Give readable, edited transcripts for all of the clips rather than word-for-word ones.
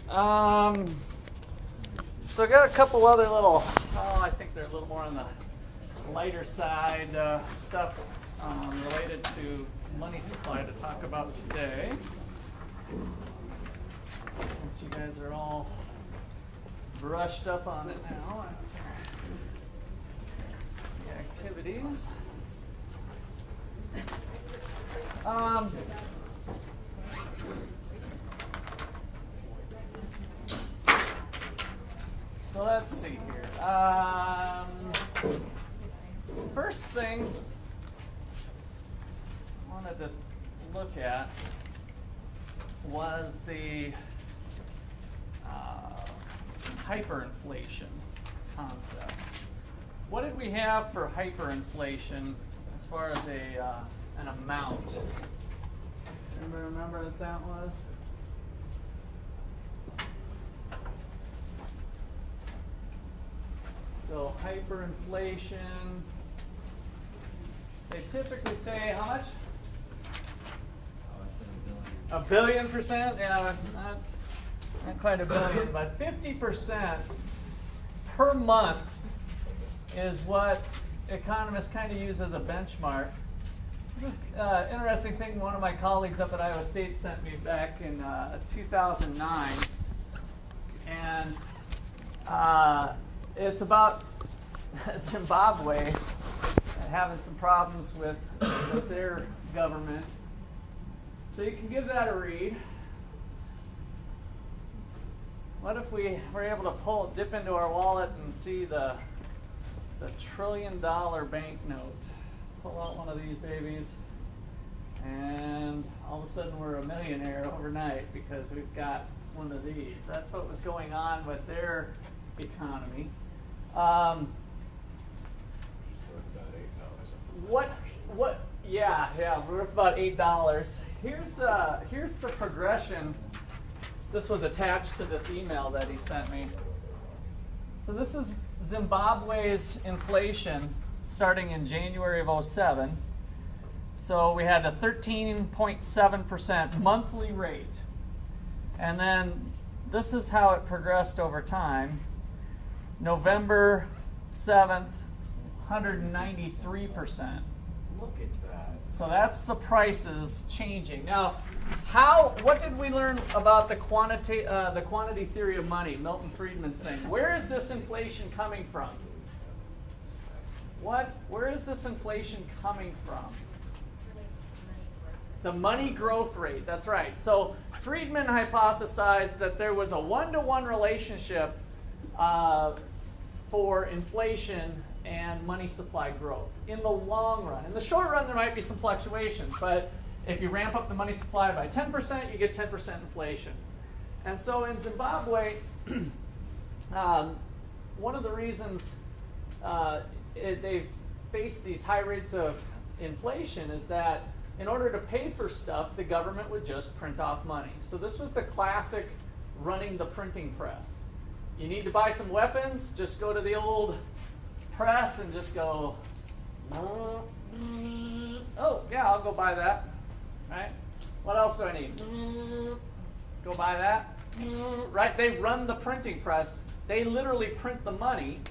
So I got a couple other little, I think they're a little more on the lighter side stuff related to money supply to talk about today. Since you guys are all brushed up on it now after the activities. So let's see here. First thing I wanted to look at was the hyperinflation concept. What did we have for hyperinflation as far as an amount? Anybody remember what that was? So hyperinflation, they typically say how much? A billion percent? Yeah, not quite a billion, but 50% per month is what economists kind of use as a benchmark. This is an interesting thing one of my colleagues up at Iowa State sent me back in 2009. And it's about Zimbabwe having some problems with their government. So you can give that a read. What if we were able to dip into our wallet and see the $1 trillion banknote? Pull out one of these babies, and all of a sudden we're a millionaire overnight because we've got one of these. That's what was going on with their economy. Yeah, worth about $8. Here's the progression. This was attached to this email that he sent me. So this is Zimbabwe's inflation starting in January of 2007. So we had a 13.7% monthly rate. And then this is how it progressed over time. November 7th, 193%. Look at that. So that's the prices changing. Now, what did we learn about the quantity theory of money, Milton Friedman's thing? Where is this inflation coming from? Where is this inflation coming from? The money growth rate, that's right. So Friedman hypothesized that there was a one-to-one relationship for inflation and money supply growth in the long run. In the short run, there might be some fluctuations, but if you ramp up the money supply by 10%, you get 10% inflation. And so in Zimbabwe, one of the reasons they've faced these high rates of inflation is that in order to pay for stuff, the government would just print off money. So this was the classic running the printing press. You need to buy some weapons, just go to the old press and just go, oh yeah, I'll go buy that, right? What else do I need? Go buy that, right? They run the printing press. They literally print the money,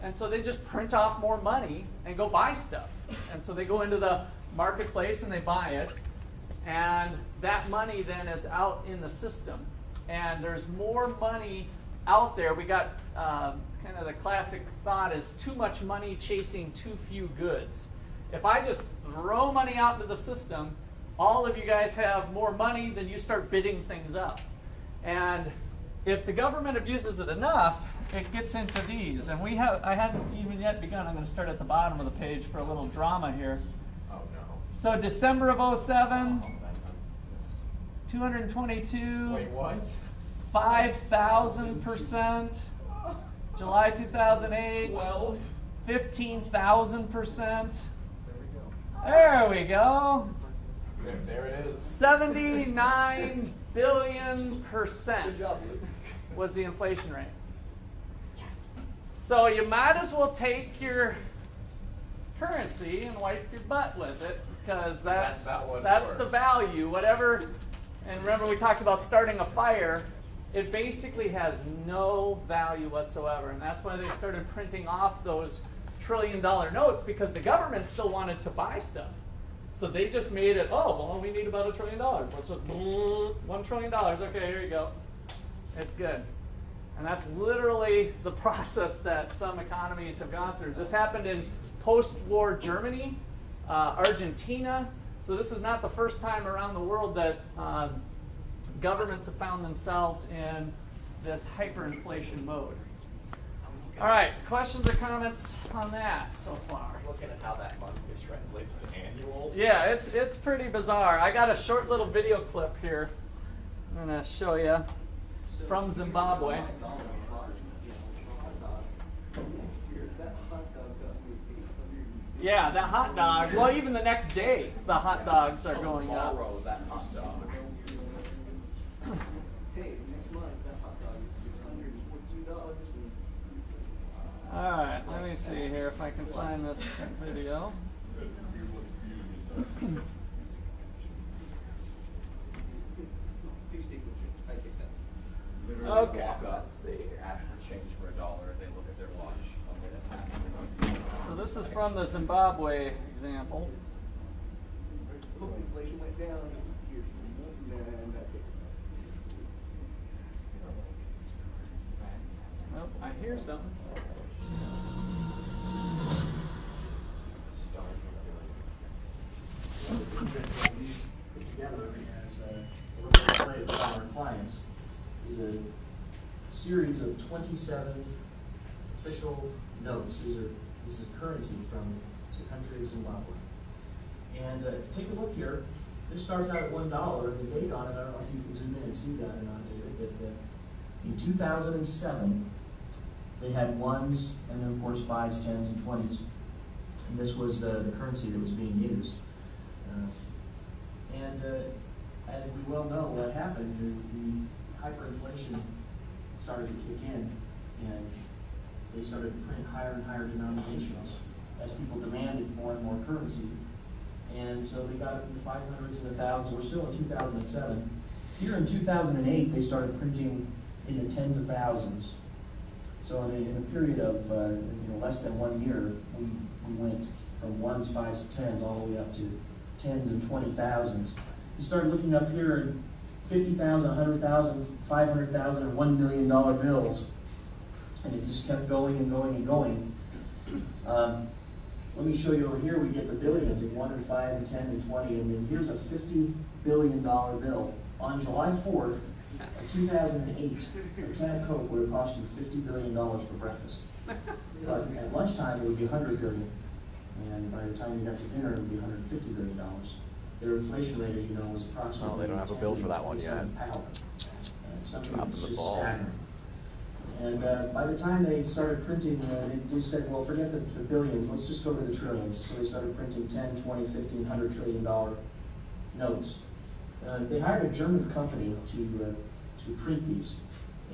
and so they just print off more money and go buy stuff. And so they go into the marketplace and they buy it, and that money then is out in the system. And there's more money out there. We got kind of the classic thought is too much money chasing too few goods. If I just throw money out into the system, all of you guys have more money, then you start bidding things up. And if the government abuses it enough, it gets into these. And I hadn't even yet begun. I'm going to start at the bottom of the page for a little drama here. Oh no. So December of 2007, 222. Wait, what? 5,000%. July 2008, 12. 15,000%. There we go. There it is. 79 billion percent Good job, Luke. was the inflation rate. Yes. So you might as well take your currency and wipe your butt with it, because that's what it's the worth. value. Whatever. And remember, we talked about starting a fire. it basically has no value whatsoever. And that's why they started printing off those $1 trillion notes, because the government still wanted to buy stuff. So they just made it, oh, well, we need about $1 trillion. What's it? $1 trillion. Okay, here you go. It's good. And that's literally the process that some economies have gone through. This happened in post-war Germany, Argentina. So this is not the first time around the world that governments have found themselves in this hyperinflation mode. All right, questions or comments on that so far? Looking at how that monthly translates to annual. Yeah, it's pretty bizarre. I got a short little video clip here I'm going to show you from Zimbabwe. Yeah, that hot dog. Well, even the next day, the hot dogs are going up. That hot dog. Hey, next month that hot dog is $642. All right, let me see here if I can find this video. Okay, let's see here. Ask for change for $1. They look at their watch. Okay, So this is from the Zimbabwe example. Inflation went down. Oh, I hear something. Put together as a little display for our clients is a series of 27 official notes. This is currency from the country of Zimbabwe. And take a look here. This starts out at $1, and the date on it, I don't know if you can zoom in and see that or not, David, but in 2007, they had ones, and then of course 5s, 10s, and 20s. And this was the currency that was being used. As we well know, what happened, the hyperinflation started to kick in, and they started to print higher and higher denominations as people demanded more and more currency. And so they got into the 500s and the thousands. We're still in 2007. Here in 2008, they started printing in the tens of thousands. So in a period of less than 1 year, we went from 1s, 5s, 10s all the way up to 10s and 20,000s. You start looking up here at 50,000, 100,000, 500,000, and $1 million bills. And it just kept going and going and going. Let me show you over here, we get the billions in 1 and 5 and 10 and 20, and then here's a $50 billion bill. On July 4th of 2008, a can of Coke would have cost you $50 billion for breakfast. But at lunchtime, it would be $100 billion. And by the time you got to dinner, it would be $150 billion. Their inflation rate, as you know, was approximately they don't have a bill for that one yet. Something Dropping that's the just ball. staggering. And by the time they started printing, they just said, well, forget the billions, let's just go to the trillions. So they started printing 10, 20, 50, $100 trillion notes. They hired a German company to print these.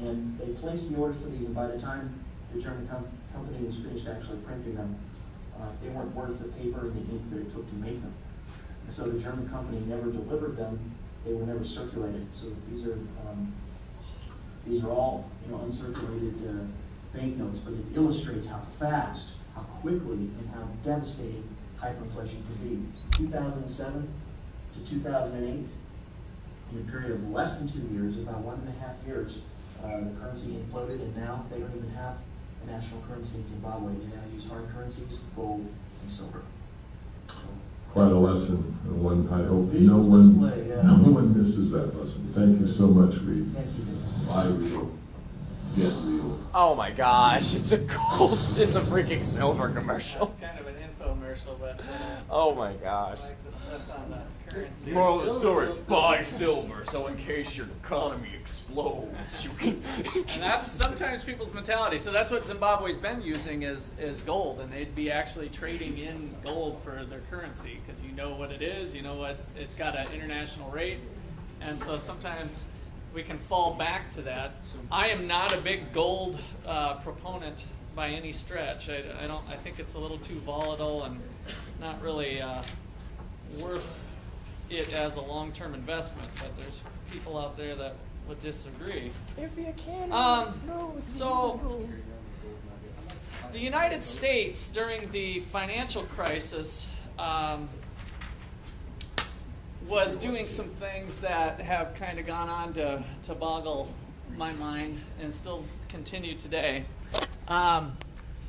And they placed the orders for these, and by the time the German company was finished actually printing them, they weren't worth the paper and the ink that it took to make them. And so the German company never delivered them. They were never circulated. So these are all uncirculated banknotes, but it illustrates how fast, how quickly, and how devastating hyperinflation can be. 2007 to 2008, in a period of less than 2 years, about 1.5 years, the currency imploded, and now they don't even have a national currency in Zimbabwe. They now use hard currencies, gold and silver. So, quite a lesson, and one I hope visual display, yeah. no one misses that lesson. Thank you so much, Reed. Thank you, David. Buy real, get real. Oh my gosh, it's a freaking silver commercial. It's kind of an infomercial, but Oh my I gosh. like the stuff on the currency. Moral of the story, buy silver, so in case your economy explodes, you can... And that's sometimes people's mentality. So that's what Zimbabwe's been using is gold, and they'd be actually trading in gold for their currency because you know what it is, you know what it's got an international rate, and so sometimes we can fall back to that. I am not a big gold proponent by any stretch. I think it's a little too volatile and not really worth it as a long-term investment. But there's people out there that would disagree. If the academy So, the United States during the financial crisis was doing some things that have kind of gone on to boggle my mind and still continue today.